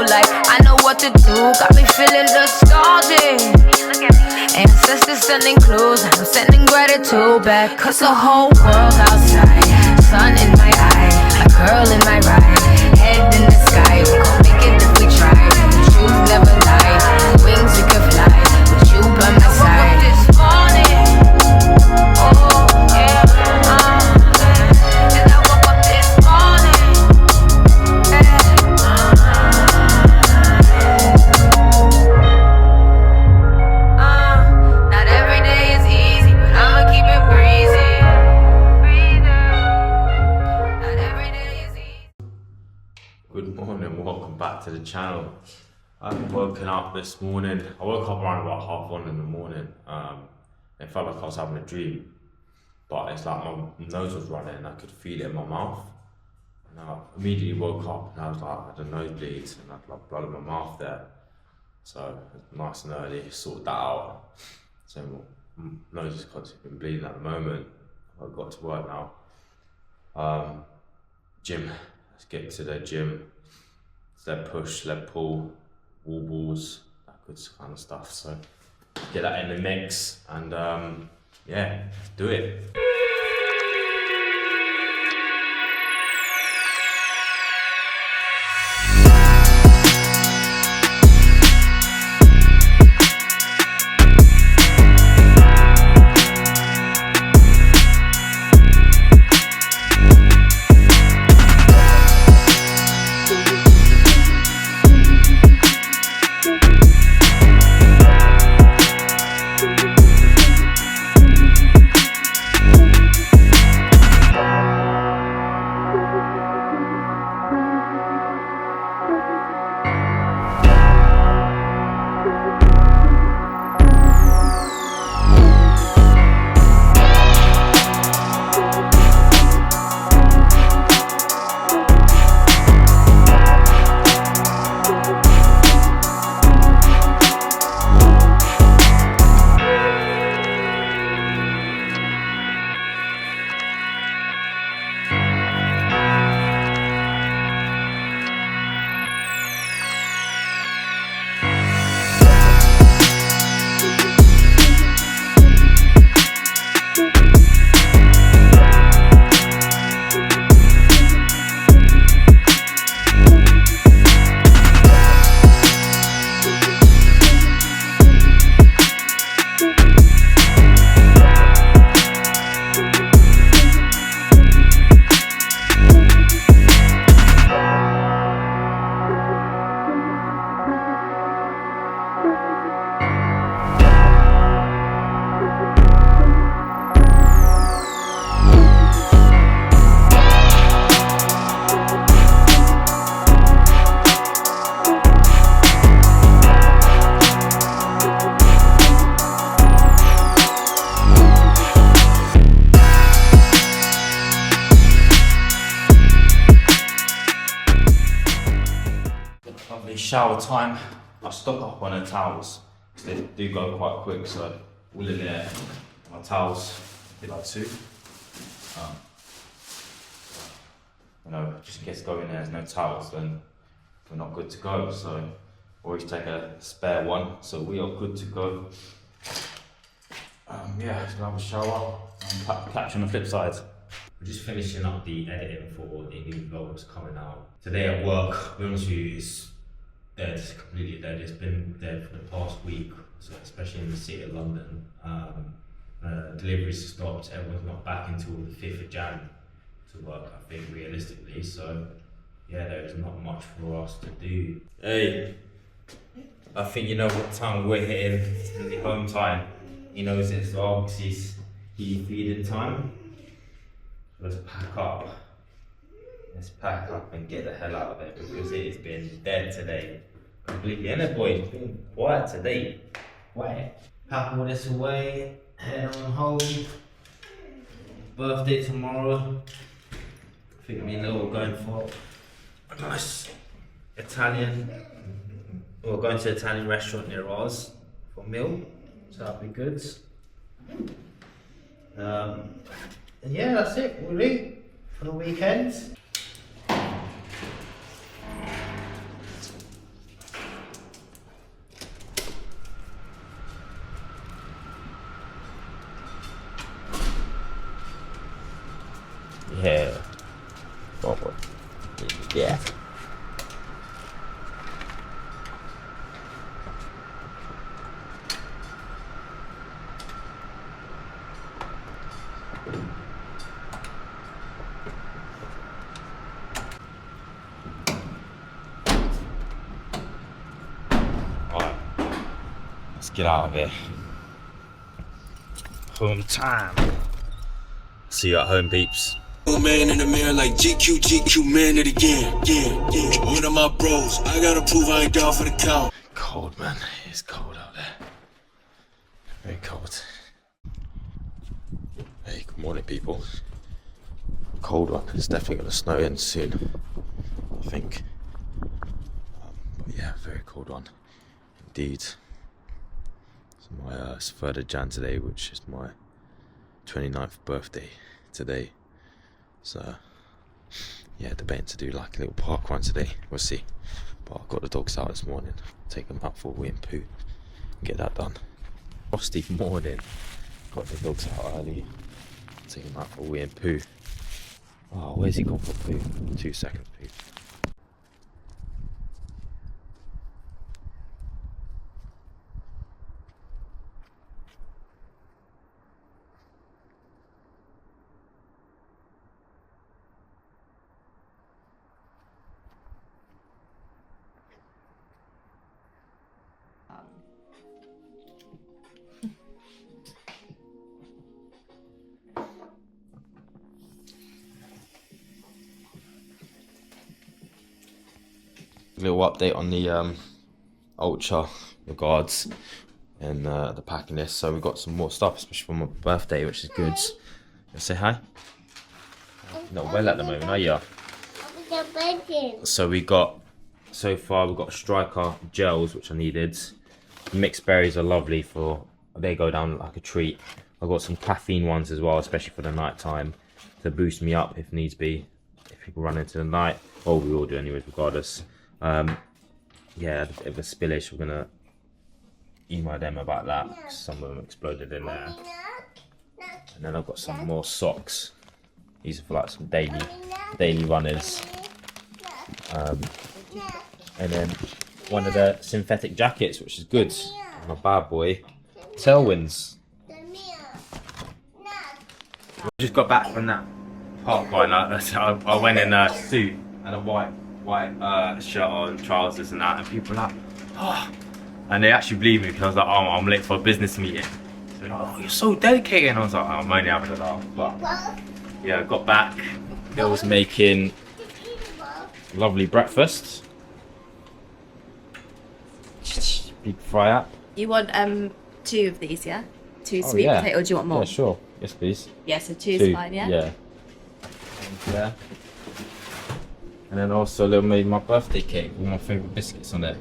like I know what to do. Got me feeling nostalgic. Ancestors sending clues, I'm sending gratitude back. Cause the whole world outside, sun in my eye, a girl in my ride, head in the sky. We gon' make it if we try. The truth never lie, wings we can fly, with you by my side. This morning, oh yeah, and I woke up this morning, not every day is easy, but I'ma keep it breezy. Not every day is easy. Good morning, welcome back to the channel. I've woken up this morning. I woke up around about 1:30 in the morning. It felt like I was having a dream, but it's like my nose was running and I could feel it in my mouth. And I immediately woke up and I was like, I had a nosebleed and I had like blood in my mouth there. So nice and early, sorted that out. So my nose is constantly been bleeding at the moment. I've got to work now. Gym, let's get to the gym. Leg push, leg pull, wall balls, that good kind of stuff. So get that in the mix and yeah, let's do it. Shower time. I stock up on the towels because they do go quite quick, so all in there. My towels, did like 2. Just in case go in there's no towels, then we're not good to go. So always take a spare one, so we are good to go. Yeah, let's go have a shower and catch on the flip side. We're just finishing up the editing for the new vlogs coming out. Today at work, to be honest with you, it's dead, completely dead. It's been dead for the past week, so especially in the city of London. Deliveries stopped, everyone's not back until the 5th of Jan to work, I think, realistically. So yeah, there is not much for us to do. Hey, I think you know what time we're hitting. It's gonna be home time. He knows it as well because he's feeding time. Let's pack up. Let's pack up and get the hell out of it because it has been dead today. Completely. And the boy, it's been quiet today. Quiet. Pack all this away, head on home. Birthday tomorrow. I think me and Lil are going for a nice Italian. We're going to an Italian restaurant near ours for a meal, so that'll be good. And yeah, that's it really for the weekend. Let's get out of here. Home time. See you at home, peeps. Man in the mirror like GQ, man it again. Yeah. One of my bros, I gotta prove I ain't down for the count. Cold, man. It's cold out there. Very cold. Hey, good morning, people. Cold one. It's definitely gonna snow in soon, I think. But yeah, very cold one indeed. It's my it's 3rd of Jan today, which is my 29th birthday today. So yeah, debating to do like a little park run today. We'll see. But I got the dogs out this morning. Take them out for a wee and poo. Get that done. Frosty morning. Got the dogs out early. Take them out for a wee and poo. Oh, where's he gone for poo? 2 seconds, please. Little update on the Ultra regards and the packing list. So we got some more stuff, especially for my birthday, which is good. You say hi? Not well at the moment, are you? So we got, so far we've got Striker gels, which I needed. Mixed berries are lovely for, they go down like a treat. I've got some caffeine ones as well, especially for the night time, to boost me up if needs be, if people run into the night. Or we all do anyways, regardless. Yeah, a bit of a spillage. We're gonna email them about that, 'cause some of them exploded in there. And then I've got some more socks. These are for like some daily runners. And then one of the synthetic jackets, which is good. My bad boy. Tailwinds. We just got back from that park right now. I went in a suit and a white shirt on, trousers and that, and people were like, oh, and they actually believed me because I was like, oh, I'm late for a business meeting. So like, oh, you're so dedicated, and I was like, oh, I'm only having a laugh. But yeah, I got back. I was making lovely breakfast. Big fry up. You want 2 of these, yeah? 2 sweet potato, or do you want more? Yeah, sure. Yes, please. Yeah, so 2 is fine, yeah? Yeah. Yeah. And then also a little made my birthday cake with my favourite biscuits on it.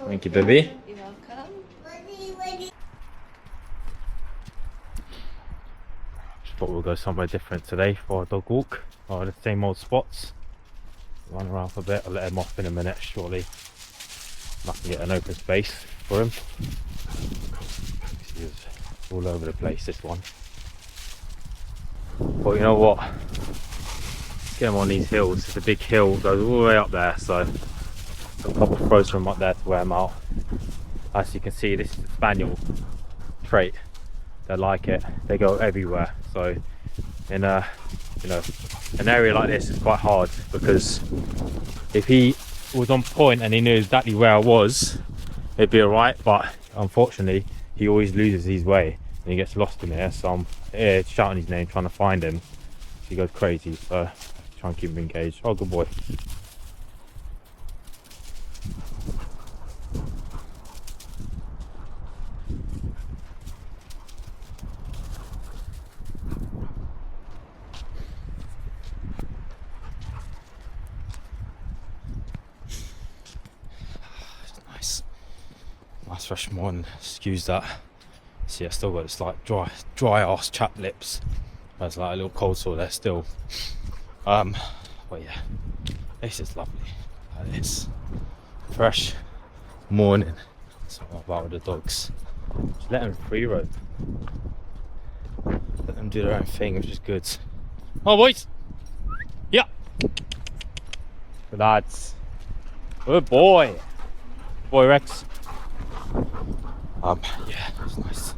Thank you, baby. You're welcome. Just thought we'll go somewhere different today for a dog walk. Or the same old spots. Run around for a bit. I'll let him off in a minute, surely. I can get an open space for him. He's all over the place, this one. But you know what? Get him on these hills. It's a big hill, goes all the way up there, so got a couple of throws from up there to wear him out. As you can see, this is the spaniel trait. They like it. They go everywhere. So in a, you know, an area like this is quite hard, because if he was on point and he knew exactly where I was, it'd be alright. But unfortunately, he always loses his way and he gets lost in here. So I'm here shouting his name, trying to find him. He goes crazy. So try and keep him engaged. Oh, good boy. Nice fresh morning, excuse that. See, I still got this like dry ass chapped lips. There's like a little cold sore there still. But yeah, this is lovely. Like this fresh morning. That's what I'm about with the dogs. Just let them free roam. Let them do their own thing, which is good. Oh boys! Yeah! Good lads. Good boy! Boy Rex. Yeah, it's nice.